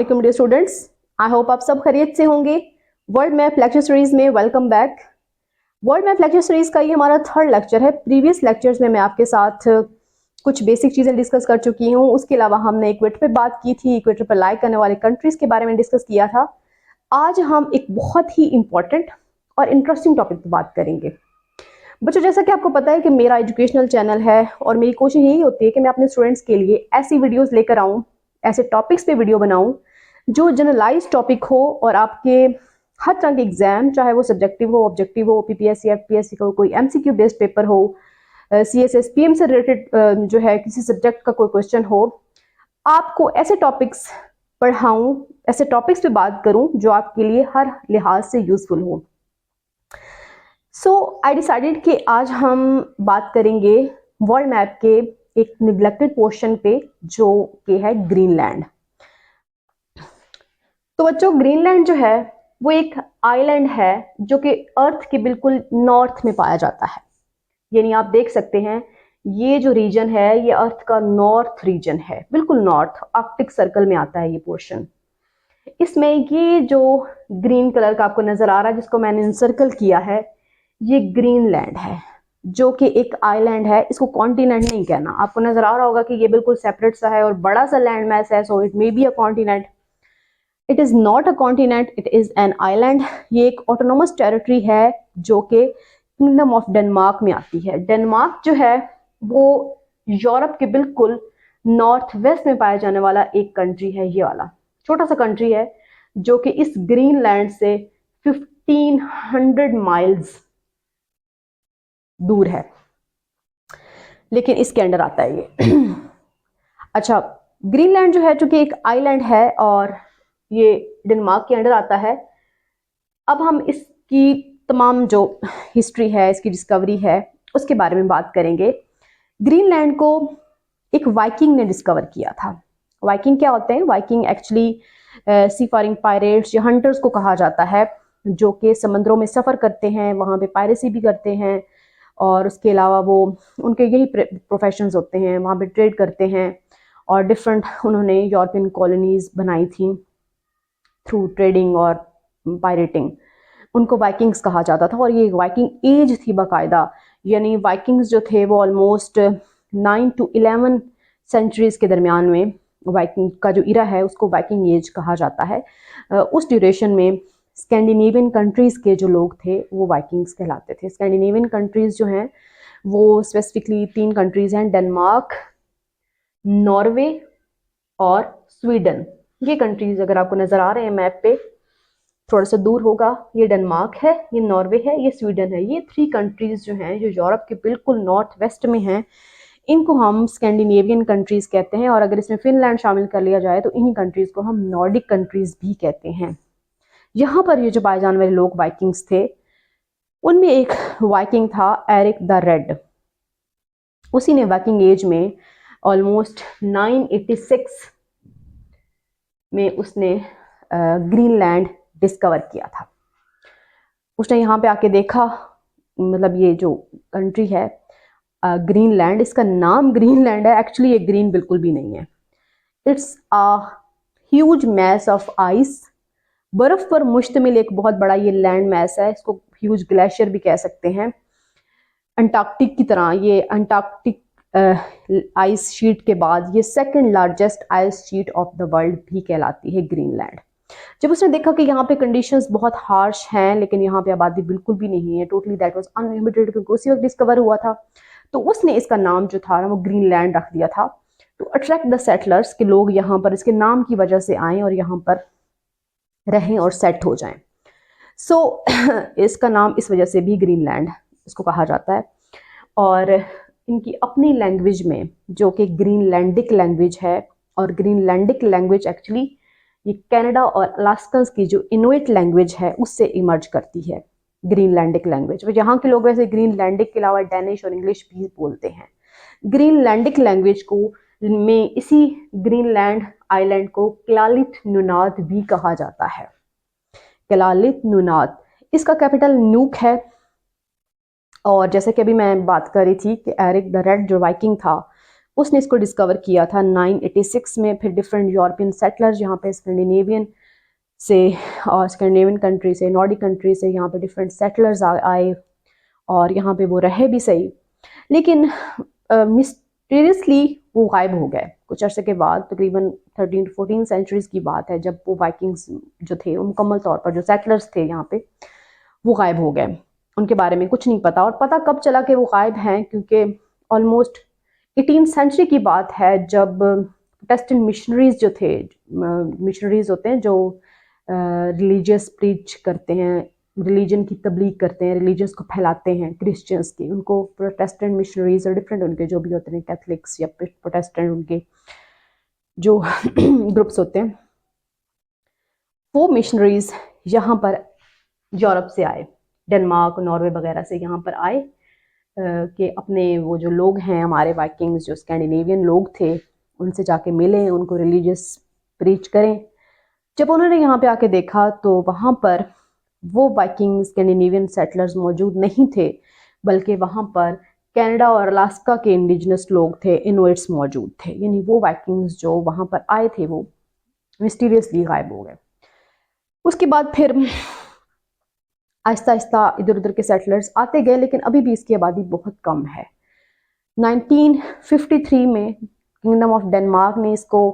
अस्सलाम dear students, I hope आप सब खैरियत से होंगे। वर्ल्ड मैप लेक्चर सीरीज में welcome back. World map lecture series का ये हमारा थर्ड लेक्चर है। प्रीवियस लेक्चर्स में मैं आपके साथ कुछ बेसिक चीज़ें डिस्कस कर चुकी हूँ। उसके अलावा हमने इक्वेटर पे बात की थी, इक्वेटर पर लाई करने वाले कंट्रीज के बारे में डिस्कस किया था। आज हम एक बहुत ही इंपॉर्टेंट और इंटरेस्टिंग टॉपिक पर बात करेंगे। बच्चों, जैसा कि आपको पता है कि मेरा एजुकेशनल चैनल है और मेरी कोशिश यही होती है कि मैं अपने स्टूडेंट्स के लिए ऐसी वीडियोस लेकर आऊँ, ऐसे टॉपिक्स पे वीडियो बनाऊं जो जनरलाइज टॉपिक हो और आपके हर तरह के एग्जाम, चाहे वो सब्जेक्टिव हो, ऑब्जेक्टिव हो, पीपीएससी, एफपीएससी का कोई एमसीक्यू बेस्ड पेपर हो, सीएसएस पीएम से रिलेटेड जो है किसी सब्जेक्ट का कोई क्वेश्चन हो, आपको ऐसे टॉपिक्स पढ़ाऊं, ऐसे टॉपिक्स पे बात करूं जो आपके लिए हर लिहाज से यूजफुल हो। सो आई डिसाइडेड कि आज हम बात करेंगे वर्ल्ड मैप के एक निग्लेक्टेड पोर्शन पे जो कि है ग्रीनलैंड। तो बच्चों, ग्रीनलैंड जो है वो एक आइलैंड है जो कि अर्थ के बिल्कुल नॉर्थ में पाया जाता है। यानी आप देख सकते हैं ये जो रीजन है ये अर्थ का नॉर्थ रीजन है, बिल्कुल नॉर्थ आर्कटिक सर्कल में आता है ये पोर्शन। इसमें ये जो ग्रीन कलर का आपको नजर आ रहा है जिसको मैंने इंसर्कल किया है, ये ग्रीनलैंड है जो कि एक आइलैंड है। इसको कॉन्टिनेंट नहीं कहना। आपको नजर आ रहा होगा कि ये बिल्कुल सेपरेट सा है और बड़ा सा लैंड मैस है, so it may be a continent. It is not a continent, it is an island. ये एक ऑटोनोमस टेरिटरी है जो कि किंगडम ऑफ डेनमार्क में आती है। डेनमार्क जो है वो यूरोप के बिल्कुल नॉर्थ वेस्ट में पाया जाने वाला एक कंट्री है। ये वाला छोटा सा कंट्री है जो कि इस ग्रीनलैंड से 1500 माइल्स दूर है, लेकिन इसके अंडर आता है ये। अच्छा, ग्रीनलैंड जो है चूंकि एक आइलैंड है और ये डेनमार्क के अंडर आता है। अब हम इसकी तमाम जो हिस्ट्री है, इसकी डिस्कवरी है, उसके बारे में बात करेंगे। ग्रीनलैंड को एक वाइकिंग ने डिस्कवर किया था। वाइकिंग क्या होते हैं? वाइकिंग एक्चुअली सीफारिंग पायरेट्स या हंटर्स को कहा जाता है जो कि समंदरों में सफ़र करते हैं, वहाँ पे पायरेसी भी करते हैं और उसके अलावा वो उनके यही प्रोफेशंस होते हैं, वहाँ पे ट्रेड करते हैं और डिफरेंट उन्होंने यूरोपियन कॉलोनीज बनाई थी थ्रू ट्रेडिंग और पायरेटिंग। उनको वाइकिंग्स कहा जाता था और ये वाइकिंग एज थी बाकायदा। यानी वाइकिंग्स जो थे वो ऑलमोस्ट 9 to 11 सेंचुरीज के दरमियान में वाइकिंग का जो इरा है उसको वाइकिंग एज कहा जाता है। उस ड्यूरेशन में स्कैंडिनेवियन कंट्रीज़ के जो लोग थे वो वाइकिंग्स कहलाते थे। स्कैंडिनेवियन कंट्रीज़ जो हैं वो स्पेसिफिकली 3 कंट्रीज़ हैं, डेनमार्क, नॉर्वे और स्वीडन। ये कंट्रीज़ अगर आपको नज़र आ रहे हैं मैप पे, थोड़ा सा दूर होगा, ये डेनमार्क है, ये नॉर्वे है, ये स्वीडन है। ये 3 कंट्रीज़ जो हैं जो यूरोप के बिल्कुल नॉर्थ वेस्ट में हैं, इनको हम स्कैंडिनेवियन कंट्रीज़ कहते हैं। और अगर इसमें फिनलैंड शामिल कर लिया जाए तो इन्हीं कंट्रीज़ को हम नॉर्डिक कंट्रीज़ भी कहते हैं। यहाँ पर ये जो पाए जाने वाले लोग वाइकिंग्स थे, उनमें एक वाइकिंग था एरिक द रेड। उसी ने वाइकिंग एज में ऑलमोस्ट 986 में उसने ग्रीनलैंड डिस्कवर किया था। उसने यहाँ पे आके देखा, मतलब ये जो कंट्री है ग्रीनलैंड, इसका नाम ग्रीनलैंड है, एक्चुअली ये ग्रीन बिल्कुल भी नहीं है। It's a huge mass of ice, बर्फ पर मुश्तमिल एक बहुत बड़ा ये लैंड मैस है। इसको ह्यूज ग्लेशियर भी कह सकते हैं। अंटार्कटिक की तरह ये अंटार्कटिक आइस शीट के बाद ये second largest ice sheet of the world भी कहलाती है ग्रीनलैंड। जब उसने देखा कि यहाँ पे कंडीशंस बहुत हार्श हैं लेकिन यहाँ पे आबादी बिल्कुल भी नहीं है, टोटली दैट वाज अनलिमिटेड, क्योंकि उसी वक्त डिस्कवर हुआ था, तो उसने इसका नाम जो था ना वो ग्रीनलैंड रख दिया था टू अट्रैक्ट द सेटलर्स, कि लोग यहाँ पर इसके नाम की वजह से आएँ और यहाँ पर रहें और सेट हो जाएं। सो इसका नाम इस वजह से भी ग्रीनलैंड इसको कहा जाता है। और इनकी अपनी लैंग्वेज में जो कि ग्रीनलैंडिक लैंग्वेज है, और ग्रीनलैंडिक लैंग्वेज एक्चुअली ये कनाडा और अलास्कन्स की जो इनुइट लैंग्वेज है उससे इमर्ज करती है ग्रीनलैंडिक लैंग्वेज। यहाँ के लोग वैसे ग्रीनलैंडिक के अलावा डैनिश और इंग्लिश भी बोलते हैं। ग्रीनलैंडिक लैंग्वेज को में इसी ग्रीनलैंड आइलैंड को क्लालिट नुनात भी कहा जाता है। क्लालिट नुनात, इसका कैपिटल नूक है। और जैसे कि अभी मैं बात कर रही थी कि एरिक द रेड जो वाइकिंग था उसने इसको डिस्कवर किया था 986 में। फिर डिफरेंट यूरोपियन सेटलर्स यहाँ पे स्कैंडिनेवियन से और स्कैंडिनेवियन कंट्री से, नॉर्डिक कंट्री से यहाँ पे डिफरेंट सेटलर्स आए और यहाँ पे वो रहे भी सही, लेकिन मिस्टीरियसली वो गायब हो गए कुछ अरसे के बाद। तकरीबन 13 to 14 सेंचुरीज की बात है, जब वो वाइकिंग्स जो थे वो मुकम्मल तौर पर, जो सेटलर्स थे यहाँ पे, वो गायब हो गए। उनके बारे में कुछ नहीं पता। और पता कब चला कि वो गायब हैं, क्योंकि ऑलमोस्ट 18th सेंचुरी की बात है, जब प्रोटेस्टेंट मिशनरीज जो थे, मिशनरीज होते हैं जो रिलीजियस प्रीच करते हैं, रिलीजन की तबलीग करते हैं, रिलीजन्स को फैलाते हैं क्रिश्चियंस की, उनको प्रोटेस्टेंट मिशनरीज और डिफरेंट उनके जो भी होते हैं कैथलिक्स या प्रोटेस्टेंट उनके जो ग्रुप्स होते हैं, वो मिशनरीज यहाँ पर यूरोप से आए, डेनमार्क, नॉर्वे वगैरह से यहाँ पर आए कि अपने वो जो लोग हैं हमारे वाइकिंग्स, जो स्कैंडिनेवियन लोग थे, उनसे जाके मिलें, उनको रिलीजियस प्रीच करें। जब उन्होंने यहाँ पे आके देखा तो वहाँ पर वो वाइकिंग स्कैंडिनेवियन सेटलर्स मौजूद नहीं थे, बल्कि वहाँ पर कनाडा और अलास्का के इंडिजिनस लोग थे, इनुइट्स मौजूद थे। यानी वो वाइकिंग्स जो वहाँ पर आए थे वो मिस्टीरियसली गायब हो गए। उसके बाद फिर आहिस्ता आहिस्ता इधर उधर के सेटलर्स आते गए, लेकिन अभी भी इसकी आबादी बहुत कम है। 1953 में किंगडम ऑफ डेनमार्क ने इसको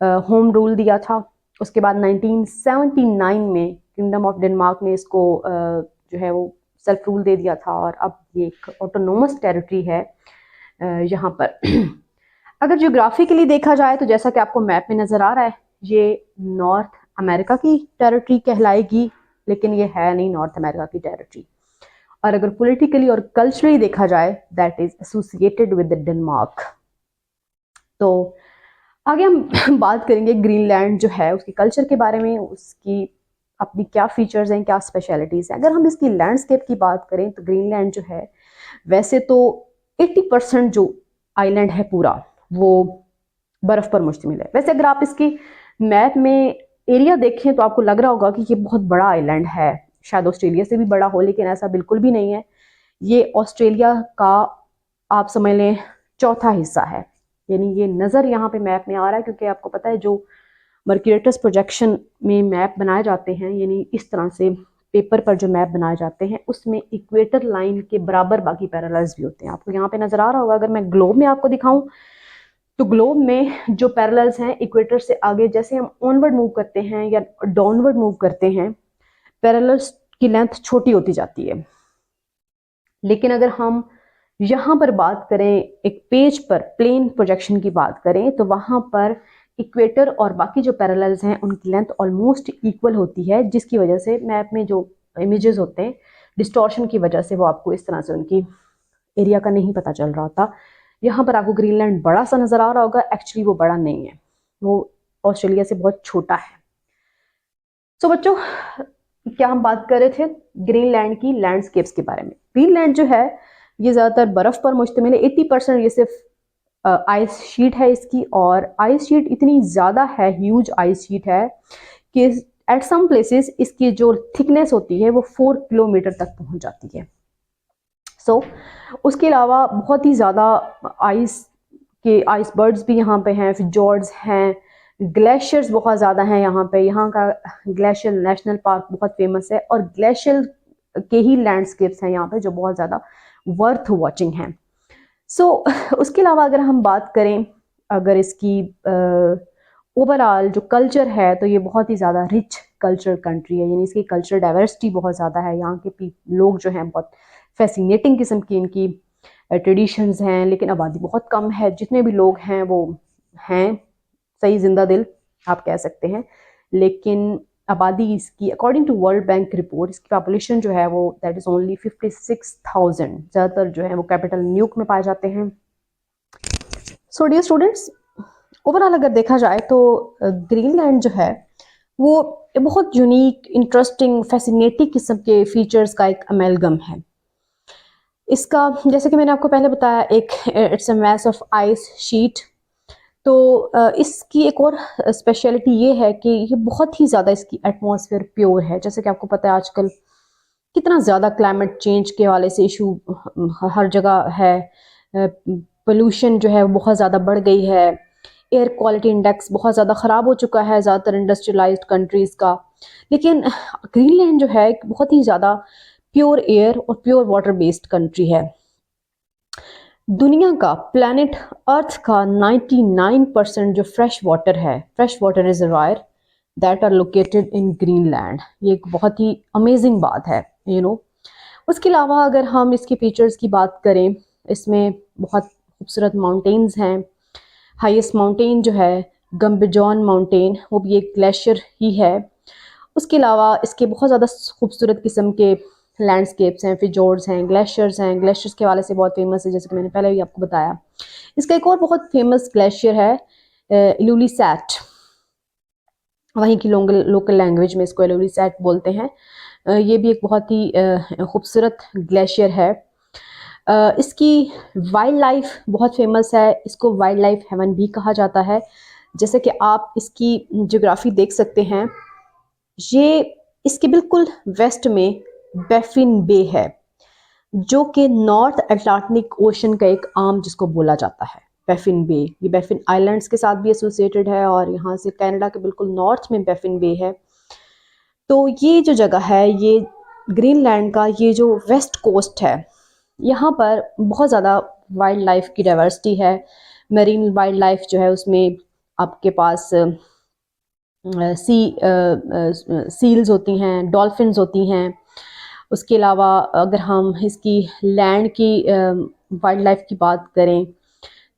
होम रूल दिया था। उसके बाद 1979 में किंगडम ऑफ डेनमार्क ने इसको जो है वो सेल्फ रूल दे दिया था, और अब ये एक ऑटोनोमस टेरिटरी है यहाँ पर। अगर ज्योग्राफिकली देखा जाए तो जैसा कि आपको मैप में नज़र आ रहा है, ये नॉर्थ अमेरिका की टेरिटरी कहलाएगी, लेकिन ये है नहीं नॉर्थ अमेरिका की टेरिटरी। और अगर पॉलिटिकली और कल्चरली देखा जाए, that is associated with Denmark. तो आगे हम बात करेंगे ग्रीनलैंड जो है उसके कल्चर के बारे में, उसकी अपनी क्या फीचर्स हैं, क्या स्पेशलिटीज़ हैं। अगर हम इसकी लैंडस्केप की बात करें तो ग्रीनलैंड जो है, वैसे तो 80% जो आइलैंड है पूरा वो बर्फ़ पर मुश्तमिल है। वैसे अगर आप इसकी मैप में एरिया देखें तो आपको लग रहा होगा कि ये बहुत बड़ा आइलैंड है, शायद ऑस्ट्रेलिया से भी बड़ा हो, लेकिन ऐसा बिल्कुल भी नहीं है। ये ऑस्ट्रेलिया का आप समझ लें चौथा हिस्सा है। यानी ये नज़र यहाँ पे मैप में आ रहा है, क्योंकि आपको पता है जो मर्क्यूरेटस प्रोजेक्शन में मैप बनाए जाते हैं, यानी इस तरह से पेपर पर जो मैप बनाए जाते हैं, उसमें इक्वेटर लाइन के बराबर बाकी पैरेलल्स भी होते हैं। आपको यहाँ पे नज़र आ रहा होगा। अगर मैं ग्लोब में आपको दिखाऊं तो ग्लोब में जो पैरेलल्स हैं इक्वेटर से आगे, जैसे हम ऑनवर्ड मूव करते हैं या डाउनवर्ड मूव करते हैं, पैरेलल्स की लेंथ छोटी होती जाती है। लेकिन अगर हम यहाँ पर बात करें, एक पेज पर प्लेन प्रोजेक्शन की बात करें, तो वहाँ पर इक्वेटर और बाकी जो पैरेलल्स हैं उनकी लेंथ ऑलमोस्ट इक्वल होती है, जिसकी वजह से मैप में जो इमेजेस होते हैं डिस्टॉर्शन की वजह से वो आपको इस तरह से उनकी एरिया का नहीं पता चल रहा होता। यहाँ पर आपको ग्रीनलैंड बड़ा सा नज़र आ रहा होगा, एक्चुअली वो बड़ा नहीं है, वो ऑस्ट्रेलिया से बहुत छोटा है। सो बच्चों, क्या हम बात कर रहे थे ग्रीनलैंड की लैंडस्केप्स के बारे में। ग्रीनलैंड जो है ये ज़्यादातर बर्फ़ पर मुश्तमिल है। 80% ये सिर्फ आइस शीट है इसकी, और आइस शीट इतनी ज़्यादा है, ह्यूज आइस शीट है कि एट सम प्लेसेस इसकी जो थिकनेस होती है वो 4 किलोमीटर तक पहुंच जाती है। सो उसके अलावा बहुत ही ज़्यादा आइसबर्ड्स भी यहाँ पे हैं, फिजॉर्ड्स हैं, ग्लेशियर्स बहुत ज़्यादा हैं यहाँ पे। यहाँ का ग्लेशियर नेशनल पार्क बहुत फेमस है, और ग्लेशियर के ही लैंडस्केप्स हैं यहाँ पे जो बहुत ज़्यादा वर्थ वॉचिंग हैं। सो उसके अलावा अगर हम बात करें, अगर इसकी ओवरऑल जो कल्चर है, तो ये बहुत ही ज़्यादा रिच कल्चर कंट्री है। यानी इसकी कल्चर डाइवर्सिटी बहुत ज़्यादा है। यहाँ के लोग जो हैं बहुत फैसिनेटिंग किस्म की इनकी ट्रेडिशंस हैं, लेकिन आबादी बहुत कम है। जितने भी लोग हैं वो हैं सही जिंदा दिल आप कह सकते हैं, लेकिन आबादी इसकी according to world bank report, इसकी पॉपुलेशन जो है वो दैट इज़ ओनली 56,000। ज़्यादातर जो है वो कैपिटल न्यूयॉर्क में पाए जाते हैं। सो डियर स्टूडेंट्स, ओवरऑल अगर देखा जाए तो ग्रीनलैंड जो है वो बहुत यूनिक, इंटरेस्टिंग, फैसिनेटिंग किस्म के फीचर्स का एक अमेलगम है। इसका जैसे कि मैंने आपको पहले बताया, एक it's a mass of ice sheet. तो इसकी एक और स्पेशलिटी ये है कि ये बहुत ही ज़्यादा इसकी एटमॉस्फेयर प्योर है। जैसे कि आपको पता है आजकल कितना ज़्यादा क्लाइमेट चेंज के हवाले से इशू हर जगह है। पोल्यूशन जो है वो बहुत ज़्यादा बढ़ गई है, एयर क्वालिटी इंडेक्स बहुत ज़्यादा ख़राब हो चुका है ज़्यादातर इंडस्ट्रियलाइज्ड कंट्रीज़ का। लेकिन ग्रीनलैंड जो है एक बहुत ही ज़्यादा प्योर एयर और प्योर वाटर बेस्ड कंट्री है। दुनिया का, प्लैनेट अर्थ का 99% जो फ्रेश वाटर है, fresh water reservoir that are located in Greenland. ये एक बहुत ही अमेजिंग बात है, उसके अलावा अगर हम इसके फीचर्स की बात करें, इसमें बहुत खूबसूरत माउंटेन्स हैं। हाईएस्ट माउंटेन जो है गम्बेजॉन माउंटेन, वो भी एक ग्लेशियर ही है। उसके अलावा इसके बहुत ज़्यादा खूबसूरत किस्म के लैंडस्केप्स हैं, फिजोर्ड्स हैं, ग्लेशियर्स के हवाले से बहुत फेमस है, जैसे कि मैंने पहले भी आपको बताया। इसका एक और बहुत फेमस ग्लेशियर है इल्यूलिसैट, वहीं की लोकल लैंग्वेज में इसको इल्यूलिसैट बोलते हैं। ये भी एक बहुत ही खूबसूरत ग्लेशियर है। इसकी वाइल्ड लाइफ बहुत फेमस है, इसको वाइल्ड लाइफ हेवन भी कहा जाता है। जैसे कि आप इसकी ज्योग्राफी देख सकते हैं, ये इसके बिल्कुल वेस्ट में बैफिन बे है, जो कि नॉर्थ अटलांटिक ओशन का एक आर्म जिसको बोला जाता है बैफिन बे। ये बैफिन आइलैंड्स के साथ भी एसोसिएटेड है और यहाँ से कनाडा के बिल्कुल नॉर्थ में बैफिन बे है। तो ये जो जगह है, ये ग्रीनलैंड का ये जो वेस्ट कोस्ट है, यहाँ पर बहुत ज़्यादा वाइल्ड लाइफ की डाइवर्सिटी है। मरीन वाइल्ड लाइफ जो है उसमें आपके पास सील्स होती हैं, डॉल्फिन्स होती हैं। उसके अलावा अगर हम इसकी लैंड की वाइल्ड लाइफ की बात करें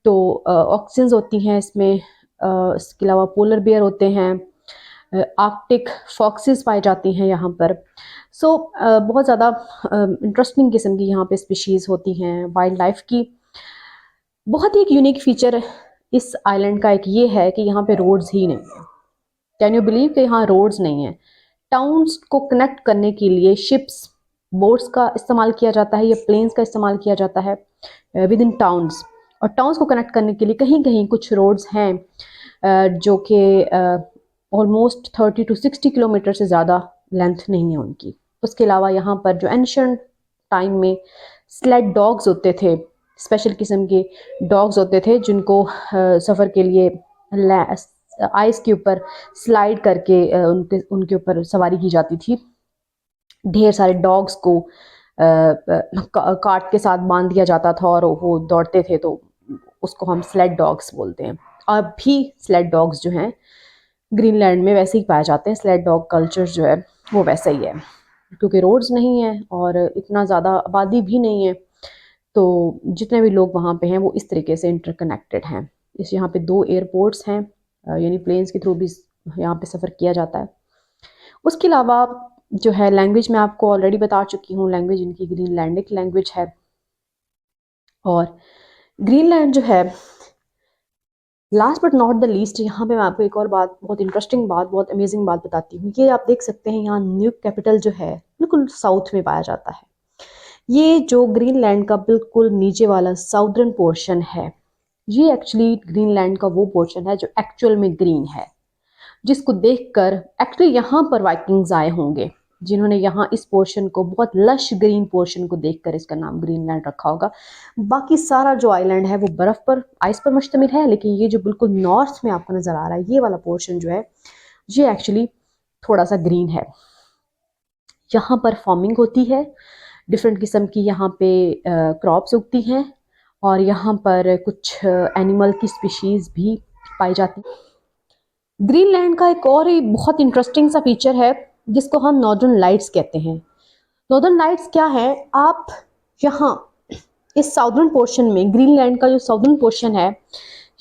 तो ऑक्सिन्स होती हैं इसमें। इसके अलावा पोलर बेयर होते हैं, आर्कटिक फॉक्सेस पाई जाती हैं यहाँ पर। सो बहुत ज़्यादा इंटरेस्टिंग किस्म की यहाँ पे स्पीशीज़ होती हैं वाइल्ड लाइफ की। बहुत ही एक यूनिक फीचर इस आइलैंड का एक ये है कि यहाँ पे रोड्स ही नहीं है। कैन यू बिलीव कि यहाँ रोड्स नहीं है। टाउन्स को कनेक्ट करने के लिए शिप्स, बोट्स का इस्तेमाल किया जाता है या प्लेन्स का इस्तेमाल किया जाता है विद इन टाउन्स। और टाउन्स को कनेक्ट करने के लिए कहीं कहीं कुछ रोड्स हैं जो कि ऑलमोस्ट 30 to 60 किलोमीटर से ज़्यादा लेंथ नहीं है उनकी। उसके अलावा यहाँ पर जो एंशिएंट टाइम में स्लेड डॉग्स होते थे, स्पेशल किस्म के डॉग्स होते थे जिनको सफ़र के लिए आइस के ऊपर स्लाइड करके उनके ऊपर सवारी की जाती थी। ढेर सारे डॉग्स को कार्ट के साथ बांध दिया जाता था और वो दौड़ते थे, तो उसको हम स्लेड डॉग्स बोलते हैं। अब भी स्लेड डॉग्स जो हैं ग्रीनलैंड में वैसे ही पाए जाते हैं। स्लेड डॉग कल्चर जो है वो वैसा ही है, क्योंकि रोड्स नहीं है और इतना ज़्यादा आबादी भी नहीं है, तो जितने भी लोग वहाँ पे हैं वो इस तरीके से इंटरकनेक्टेड हैं। इस यहाँ पे 2 एयरपोर्ट्स हैं, यानी प्लेन्स के थ्रू भी यहाँ पे सफ़र किया जाता है। उसके अलावा जो है लैंग्वेज मैं आपको ऑलरेडी बता चुकी हूँ, लैंग्वेज इनकी ग्रीनलैंडिक लैंग्वेज है। और ग्रीनलैंड जो है, last but not the least, यहाँ पे मैं आपको एक और बात, बहुत इंटरेस्टिंग बात, बहुत अमेजिंग बात बताती हूँ। ये आप देख सकते हैं, यहाँ न्यूक कैपिटल जो है बिल्कुल साउथ में पाया जाता है। ये जो ग्रीनलैंड का बिल्कुल नीचे वाला साउदर्न पोर्शन है, ये एक्चुअली ग्रीनलैंड का वो पोर्शन है जो एक्चुअल में ग्रीन है, जिसको देखकर एक्चुअली यहाँ पर वाइकिंग्स आए होंगे, जिन्होंने यहाँ इस पोर्शन को, बहुत लश ग्रीन पोर्शन को देखकर इसका नाम ग्रीनलैंड रखा होगा। बाकी सारा जो आइलैंड है वो बर्फ़ पर, आइस पर मुश्तमिल है, लेकिन ये जो बिल्कुल नॉर्थ में आपको नज़र आ रहा है, ये वाला पोर्शन जो है, ये एक्चुअली थोड़ा सा ग्रीन है। यहाँ पर फार्मिंग होती है, डिफरेंट किस्म की यहाँ पे क्रॉप्स उगती हैं, और यहाँ पर कुछ एनिमल की स्पीशीज़ भी पाई जाती हैं। ग्रीनलैंड का एक और ही बहुत इंटरेस्टिंग सा फीचर है जिसको हम नॉर्दर्न लाइट्स कहते हैं। नॉर्दर्न लाइट्स क्या है, आप यहाँ इस साउदर्न पोर्शन में, ग्रीनलैंड का जो साउदर्न पोर्शन है,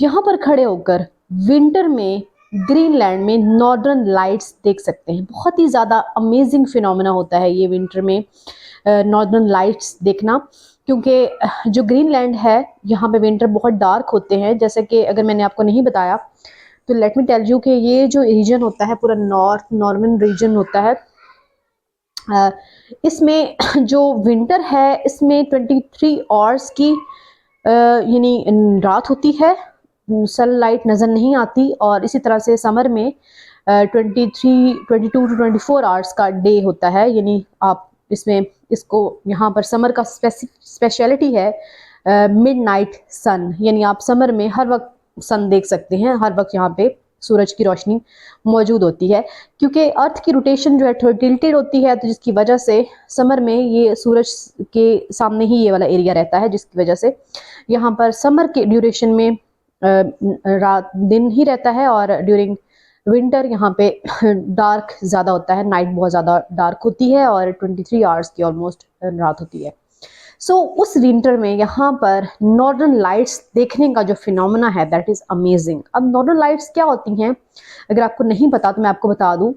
यहाँ पर खड़े होकर विंटर में ग्रीनलैंड में नॉर्दर्न लाइट्स देख सकते हैं। बहुत ही ज़्यादा अमेजिंग फिनोमेना होता है ये विंटर में नॉर्दर्न लाइट्स देखना, क्योंकि जो ग्रीनलैंड है यहाँ पे विंटर बहुत डार्क होते हैं। जैसे कि अगर मैंने आपको नहीं बताया तो लेट मी टेल यू कि ये जो रीजन होता है पूरा नॉर्मन रीजन होता है, इसमें जो विंटर है इसमें 23 आवर्स की यानी रात होती है, सनलाइट नज़र नहीं आती, और इसी तरह से समर में 22 to 24 आवर्स का डे होता है। यानी आप इसमें इसको, यहाँ पर समर का स्पेशलिटी है मिडनाइट सन, यानी आप समर में हर वक्त सन देख सकते हैं, हर वक्त यहाँ पे सूरज की रोशनी मौजूद होती है, क्योंकि अर्थ की रोटेशन जो है थोड़ी टिल्टेड होती है, तो जिसकी वजह से समर में ये सूरज के सामने ही ये वाला एरिया रहता है, जिसकी वजह से यहाँ पर समर के ड्यूरेशन में रात दिन ही रहता है, और ड्यूरिंग विंटर यहाँ पे डार्क ज़्यादा होता है, नाइट बहुत ज़्यादा डार्क होती है और 23 आवर्स की ऑलमोस्ट रात होती है। उस विंटर में यहाँ पर नॉर्दर्न लाइट्स देखने का जो फिनोमेना है दैट इज अमेजिंग। अब नॉर्दर्न लाइट्स क्या होती हैं, अगर आपको नहीं पता तो मैं आपको बता दूं।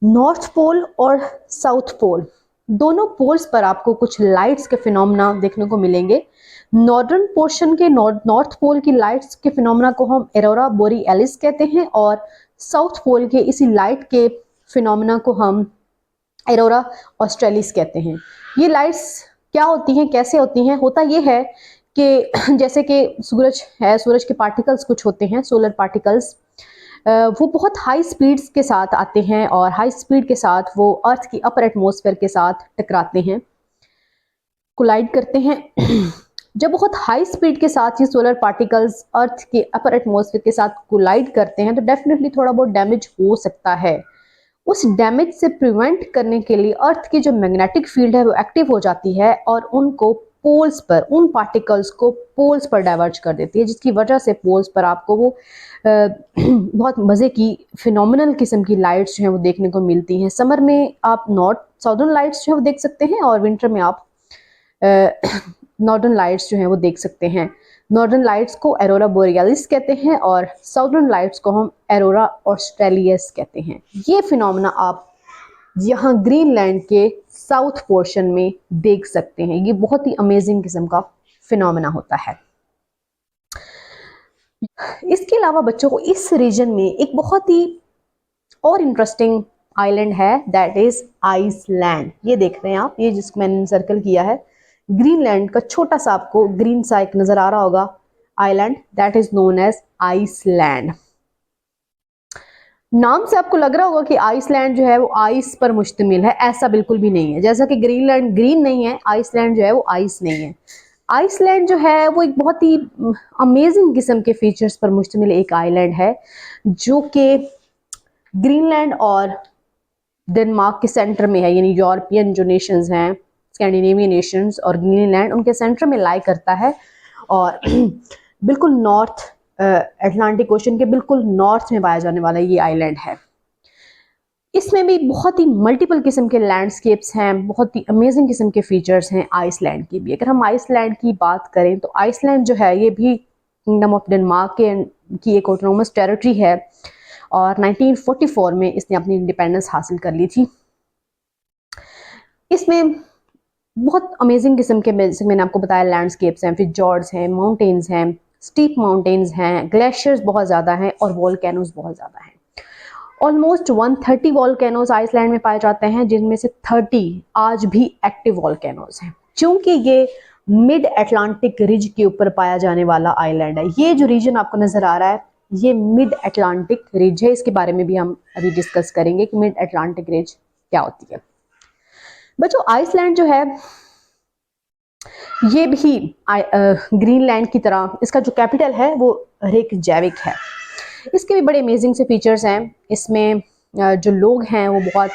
नॉर्थ पोल और साउथ पोल, दोनों पोल्स पर आपको कुछ लाइट्स के फिनोमेना देखने को मिलेंगे। नॉर्दर्न पोर्शन के नॉर्थ पोल की लाइट्स के फिनोमेना को हम एरोरा बोरियलिस कहते हैं, और साउथ पोल के इसी लाइट के फिनोमेना को हम एरोरा ऑस्ट्रेलिस कहते हैं। ये लाइट्स क्या होती हैं, कैसे होती हैं? होता ये है कि जैसे कि सूरज है, सूरज के पार्टिकल्स कुछ होते हैं, सोलर पार्टिकल्स, वो बहुत हाई स्पीड्स के साथ आते हैं और हाई स्पीड के साथ वो अर्थ की अपर एटमॉस्फेयर के साथ टकराते हैं, कोलाइड करते हैं। जब बहुत हाई स्पीड के साथ ये सोलर पार्टिकल्स अर्थ के अपर एटमॉस्फेयर के साथ कोलाइड करते हैं तो डेफिनेटली थोड़ा बहुत डैमेज हो सकता है। उस डैमेज से प्रिवेंट करने के लिए अर्थ की जो मैग्नेटिक फील्ड है वो एक्टिव हो जाती है और उनको पोल्स पर, उन पार्टिकल्स को पोल्स पर डाइवर्ज कर देती है, जिसकी वजह से पोल्स पर आपको वो बहुत मज़े की फिनोमिनल किस्म की लाइट्स जो हैं वो देखने को मिलती हैं। समर में आप नॉर्थ साउदर्न लाइट्स जो है वो देख सकते हैं, और विंटर में आप नॉर्दर्न लाइट्स जो हैं वो देख सकते हैं। नॉर्दर्न लाइट्स को एरोरा बोरियलिस कहते हैं और साउदर्न लाइट्स को हम एरोरा ऑस्ट्रेलियस कहते हैं। ये फिनोमेना आप यहाँ ग्रीनलैंड के साउथ पोर्शन में देख सकते हैं। ये बहुत ही अमेजिंग किस्म का फिनोमेना होता है। इसके अलावा बच्चों को इस रीजन में एक बहुत ही और इंटरेस्टिंग आइलैंड है, दैट इज आइसलैंड। ये देख रहे हैं आप, ये जिसको मैंने सर्कल किया है, ग्रीनलैंड का छोटा सा आपको ग्रीन सा एक नजर आ रहा होगा island, that is known as Iceland. नाम से आपको लग रहा होगा कि आइसलैंड जो है वो आइस पर मुश्तमिल है, ऐसा बिल्कुल भी नहीं है। जैसा कि ग्रीनलैंड ग्रीन नहीं है, आइसलैंड जो है वो आइस नहीं है। आइसलैंड जो है वो एक बहुत ही अमेजिंग किस्म के फीचर्स पर मुश्तमिल एक आइलैंड है, जो कि ग्रीनलैंड और डेनमार्क के सेंटर में है, यानी यूरोपियन जो नेशंस हैं, स्कैंडिनेवियन नेशंस और ग्रीनलैंड, उनके सेंटर में लाई करता है और बिल्कुल नॉर्थ अटलांटिक ओशन के बिल्कुल नॉर्थ में पाया जाने वाला ये आइलैंड है। इसमें भी बहुत ही मल्टीपल किस्म के लैंडस्केप्स हैं, बहुत ही अमेजिंग किस्म के फीचर्स हैं आइसलैंड की भी। अगर हम आइसलैंड की बात करें तो आइसलैंड जो है ये भी किंगडम ऑफ डेनमार्क की एक ऑटोनोमस टेरिटरी है और 1944 में इसने अपनी इंडिपेंडेंस हासिल कर ली थी। इसमें बहुत अमेजिंग किस्म के, मैंने आपको बताया, लैंडस्केप्स हैं, फिजॉर्ड्स हैं, माउंटेन्स हैं, स्टीप माउंटेन्स हैं, ग्लेशियर्स बहुत ज़्यादा हैं और वॉल्केनोज बहुत ज़्यादा हैं। ऑलमोस्ट 130 वॉल्केनोज आइसलैंड में पाए जाते हैं, जिनमें से 30 आज भी एक्टिव वॉल्केनोज हैं। क्योंकि ये मिड अटलांटिक रिज के ऊपर पाया जाने वाला आइलैंड है। ये जो रीजन आपको नजर आ रहा है ये मिड अटलांटिक रिज है। इसके बारे में भी हम अभी डिस्कस करेंगे कि मिड अटलांटिक रिज क्या होती है। बच्चों आइसलैंड जो है ये भी ग्रीनलैंड की तरह, इसका जो कैपिटल है वो रेकजैविक है। इसके भी बड़े अमेजिंग से फीचर्स हैं। इसमें जो लोग हैं वो बहुत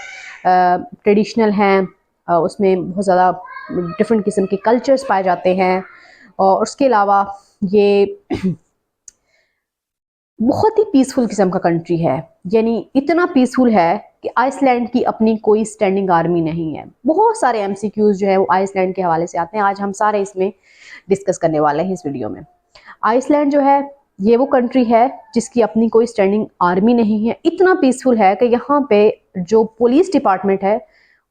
ट्रेडिशनल हैं, उसमें बहुत ज़्यादा डिफरेंट किस्म के कल्चर्स पाए जाते हैं और उसके अलावा ये बहुत ही पीसफुल किस्म का कंट्री है। यानी इतना पीसफुल है कि आइसलैंड की अपनी कोई स्टैंडिंग आर्मी नहीं है। बहुत सारे एमसीक्यूज जो है वो आइसलैंड के हवाले से आते हैं, आज हम सारे इसमें डिस्कस करने वाले हैं इस वीडियो में। आइसलैंड जो है ये वो कंट्री है जिसकी अपनी कोई स्टैंडिंग आर्मी नहीं है। इतना पीसफुल है कि यहाँ पे जो पुलिस डिपार्टमेंट है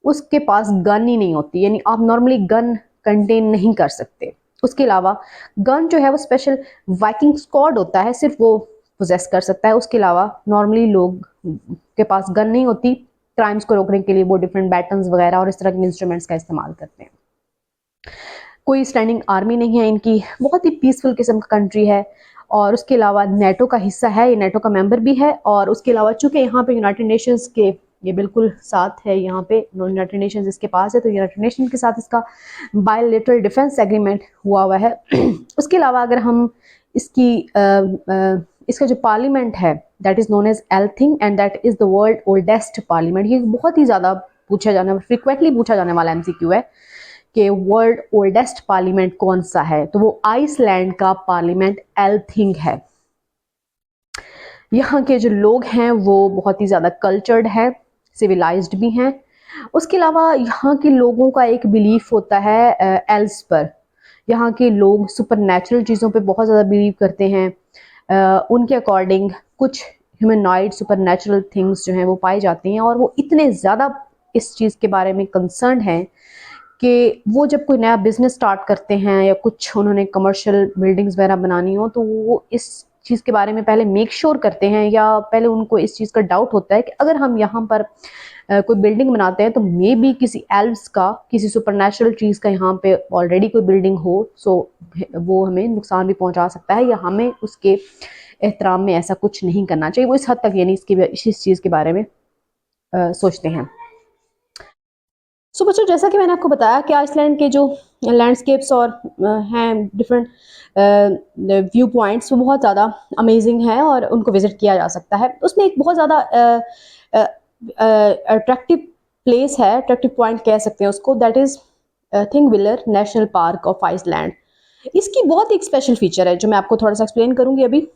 उसके पास गन ही नहीं होती, यानी आप नॉर्मली गन कंटेन नहीं कर सकते। उसके अलावा गन जो है वो स्पेशल वाइकिंग स्क्वाड होता है, सिर्फ वो पोजेस कर सकता है। उसके अलावा नॉर्मली लोग के पास गन नहीं होती। क्राइम्स को रोकने के लिए वो डिफरेंट बैटन्स वगैरह और इस तरह के इंस्ट्रूमेंट्स का इस्तेमाल करते हैं। कोई स्टैंडिंग आर्मी नहीं है इनकी, बहुत ही पीसफुल किस्म का कंट्री है। और उसके अलावा नेटो का हिस्सा है, ये नेटो का मेंबर भी है। और उसके अलावा चूंकि यहाँ पे यूनाइटेड नेशंस के ये बिल्कुल साथ है यहाँ पे, यूनाइटेड नेशंस इसके पास है, तो यूनाइटेड नेशन के साथ इसका बायलैटरल डिफेंस एग्रीमेंट हुआ हुआ है। उसके अलावा अगर हम इसका जो पार्लियामेंट है that is known as Althing and that is the world oldest parliament. ये बहुत ही ज़्यादा पूछा जाने फ्रिक्वेंटली पूछा जाने वाला एमसीक्यू है कि वर्ल्ड ओल्डेस्ट पार्लियामेंट कौन सा है, तो वो आइसलैंड का पार्लियामेंट एल्थिंग है। यहाँ के जो लोग हैं वो बहुत ही ज़्यादा कल्चर्ड है, सिविलाइज्ड भी हैं। उसके अलावा यहाँ के लोगों का एक बिलीफ होता है एल्स पर। यहाँ के लोग सुपर नेचुरल चीज़ों पे बहुत ज़्यादा बिलीव करते हैं। उनके अकॉर्डिंग कुछ ह्यूमनॉइड सुपर नेचुरल थिंग्स जो हैं वो पाई जाती हैं, और वो इतने ज़्यादा इस चीज़ के बारे में कंसर्न हैं कि वो जब कोई नया बिजनेस स्टार्ट करते हैं या कुछ उन्होंने कमर्शियल बिल्डिंग्स वगैरह बनानी हो, तो वो इस चीज़ के बारे में पहले मेक श्योर करते हैं, या पहले उनको इस चीज़ का डाउट होता है कि अगर हम यहाँ पर कोई बिल्डिंग बनाते हैं तो मे बी किसी एल्व्स का, किसी सुपरनैचुरल चीज़ का यहाँ पे ऑलरेडी कोई बिल्डिंग हो, सो वो हमें नुकसान भी पहुँचा सकता है, या हमें उसके एहतराम में ऐसा कुछ नहीं करना चाहिए। वो इस हद तक यानी इस चीज़ के बारे में सोचते हैं। सो बच्चों, जैसा कि मैंने आपको बताया कि आइसलैंड के जो लैंडस्केप्स और हैं डिफरेंट व्यू पॉइंट्स, वो बहुत ज़्यादा अमेजिंग है और उनको विज़िट किया जा सकता है। उसमें एक बहुत ज़्यादा अट्रैक्टिव प्लेस है, अट्रैक्टिव पॉइंट कह सकते हैं उसको, that is Thingvellir national park of Iceland. इसकी बहुत एक स्पेशल फीचर है जो मैं आपको थोड़ा सा एक्सप्लेन करूँगी अभी।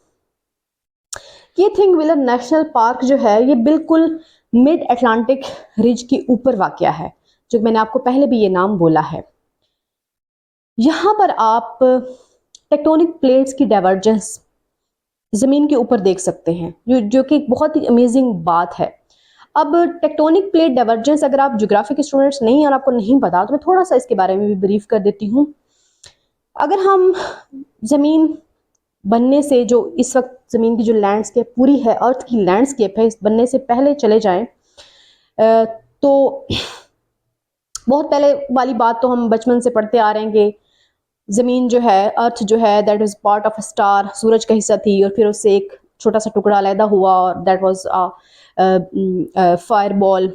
ये थिंगविलर नेशनल पार्क जो है ये बिल्कुल मिड अटलांटिक रिज के ऊपर वाक़या है, जो मैंने आपको पहले भी ये नाम बोला है। यहाँ पर आप टेक्टोनिक प्लेट्स की डाइवर्जेंस ज़मीन के ऊपर देख सकते हैं, जो कि एक बहुत ही अमेजिंग बात है। अब टेक्टोनिक प्लेट डाइवर्जेंस अगर आप ज्योग्राफी के स्टूडेंट्स नहीं और आपको नहीं पता, तो मैं थोड़ा सा इसके बारे में भी ब्रीफ कर देती हूँ। अगर हम ज़मीन बनने से, जो इस वक्त ज़मीन की जो लैंडस्केप पूरी है, अर्थ की लैंडस्केप है, इस बनने से पहले चले जाएं, तो बहुत पहले वाली बात तो हम बचपन से पढ़ते आ रहे हैं कि ज़मीन जो है, अर्थ जो है, that is part of a star, सूरज का हिस्सा थी, और फिर उससे एक छोटा सा टुकड़ा अलहदा हुआ और दैट वाज फायर बॉल,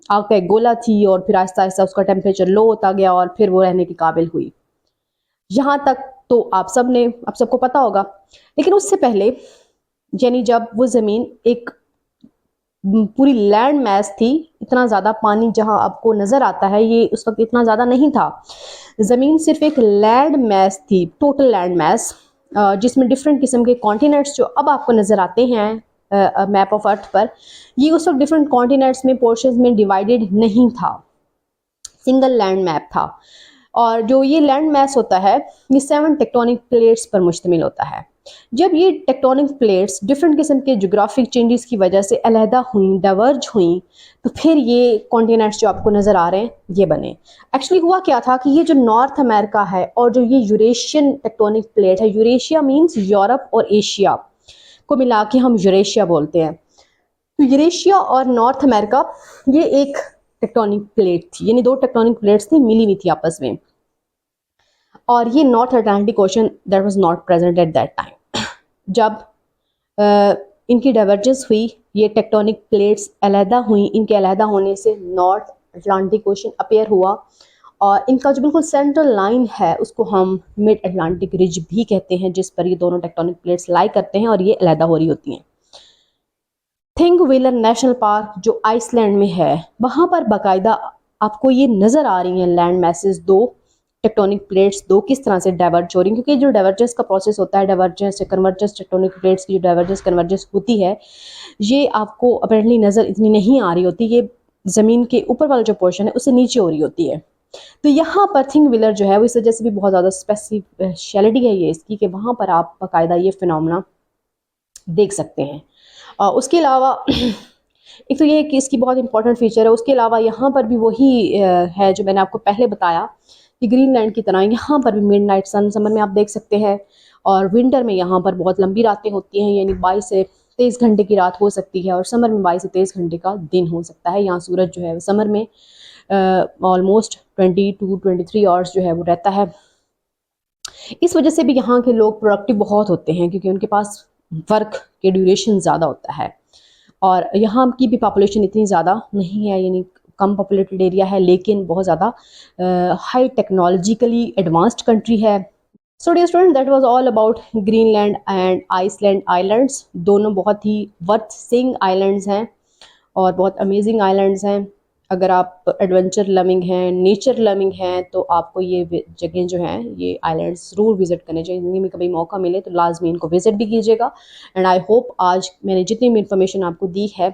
आग का एक गोला थी, और फिर आहिस्ता आहिस्ता उसका टेम्परेचर लो होता गया और फिर वो रहने के काबिल हुई। यहाँ तक तो आप सबको पता होगा। लेकिन उससे पहले, यानी जब वो ज़मीन एक पूरी लैंड मैस थी, इतना ज़्यादा पानी जहाँ आपको नज़र आता है ये उस वक्त इतना ज़्यादा नहीं था। ज़मीन सिर्फ एक लैंड मैस थी, टोटल लैंड मैस, जिसमें डिफरेंट किस्म के कॉन्टिनेंट्स जो अब आपको नज़र आते हैं मैप ऑफ अर्थ पर, ये उस वक्त डिफरेंट कॉन्टिनेंट्स में, पोर्शंस में डिवाइडेड नहीं था, सिंगल लैंड मैप था। और जो ये लैंड मैस होता है ये 7 टेक्टोनिक प्लेट्स पर मुश्तमिल होता है। जब ये टेक्टोनिक प्लेट्स डिफरेंट किस्म के जोग्राफिक चेंजेस की वजह से अलहदा हुई, डाइवर्ज हुई, तो फिर ये कॉन्टिनेंट्स जो आपको नज़र आ रहे हैं ये बने। एक्चुअली हुआ क्या था कि ये जो नॉर्थ अमेरिका है और जो ये यूरेशियन टेक्टोनिक प्लेट है, यूरेशिया मीन्स यूरोप और एशिया को मिला के हम यूरेशिया बोलते हैं, तो यूरेशिया और नॉर्थ अमेरिका ये एक टेक्टोनिक प्लेट थी, यानी 2 टेक्टोनिक प्लेट्स थी, मिली हुई थी आपस में। और ये north Atlantic ocean that was not present at that time. जब इनकी डाइवर्जेंस हुई, ये टेक्टोनिक प्लेट्स अलहदा हुई, इनके अलहदा होने से नॉर्थ अटलांटिक ओशन अपीयर हुआ, और इनका जो बिल्कुल सेंट्रल लाइन है उसको हम मिड अटलांटिक रिज भी कहते हैं, जिस पर ये दोनों टेक्टोनिक प्लेट्स लाई करते हैं और ये अलहदा हो रही होती हैं। थिंगविलर नेशनल पार्क जो आइसलैंड में है, वहाँ पर बाकायदा आपको ये नज़र आ रही हैं लैंड मैसेज, 2 टेक्टोनिक प्लेट्स 2 किस तरह से डाइवर्ज हो रही हैं, क्योंकि जो डाइवर्जेंस का प्रोसेस होता है, डाइवर्जेंस या कन्वर्जेंस, टेक्टोनिक प्लेट्स की जो डाइवर्जेंस कन्वर्जेंस होती है, ये आपको अपेरेंटली नज़र इतनी नहीं आ रही होती, ये ज़मीन के ऊपर वाला जो पोर्शन है उससे नीचे हो रही होती है। तो यहाँ पर थिंगविलर जो है वो इस वजह से भी बहुत ज़्यादा स्पेशलिटी है ये इसकी, कि वहाँ पर आप बाकायदा ये फिनोमेना देख सकते हैं। उसके अलावा एक तो ये कि इसकी बहुत इंपॉर्टेंट फीचर है, उसके अलावा यहाँ पर भी वही है जो मैंने आपको पहले बताया कि ग्रीनलैंड की तरह यहाँ पर भी मिडनाइट सन समर में आप देख सकते हैं, और विंटर में यहाँ पर बहुत लंबी रातें होती हैं, यानी 22 से 23 घंटे की रात हो सकती है, और समर में 22 से 23 घंटे का दिन हो सकता है। यहाँ सूरज जो है समर में ऑलमोस्ट 20 to 23 आवर्स जो है वो रहता है। इस वजह से भी यहाँ के लोग प्रोडक्टिव बहुत होते हैं, क्योंकि उनके पास वर्क के ड्यूरेशन ज़्यादा होता है। और यहाँ की भी पॉपुलेशन इतनी ज़्यादा नहीं है, यानी कम पॉपुलेटेड एरिया है, लेकिन बहुत ज़्यादा हाई टेक्नोलॉजिकली एडवांस्ड कंट्री है। So dear student, that was all about Greenland and Iceland islands. दोनों बहुत ही वर्थ सीइंग आइलैंड्स हैं और बहुत अमेजिंग आइलैंड्स हैं। अगर आप एडवेंचर लविंग हैं, नेचर लविंग हैं, तो आपको ये जगह जो हैं, ये आइलैंड्स ज़रूर विज़िट करने चाहिए। ज़िंदगी में कभी मौका मिले तो लाजमी इनको विज़िट भी कीजिएगा। एंड आई होप आज मैंने जितनी भी इंफॉर्मेशन आपको दी है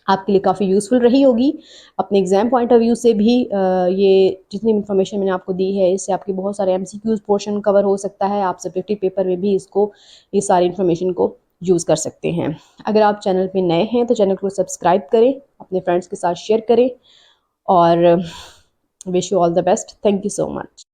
आपके लिए काफ़ी यूज़फुल रही होगी। अपने एग्ज़ाम पॉइंट ऑफ व्यू से भी ये जितनी इन्फॉर्मेशन मैंने आपको दी है, इससे आपके बहुत सारे MCQs पोर्शन कवर हो सकता है। आप सब्जेक्टिव पेपर में भी इसको, ये सारी इन्फॉर्मेशन को यूज़ कर सकते हैं। अगर आप चैनल पे नए हैं तो चैनल को सब्सक्राइब करें, अपने फ्रेंड्स के साथ शेयर करें और wish you all the best. Thank you so much.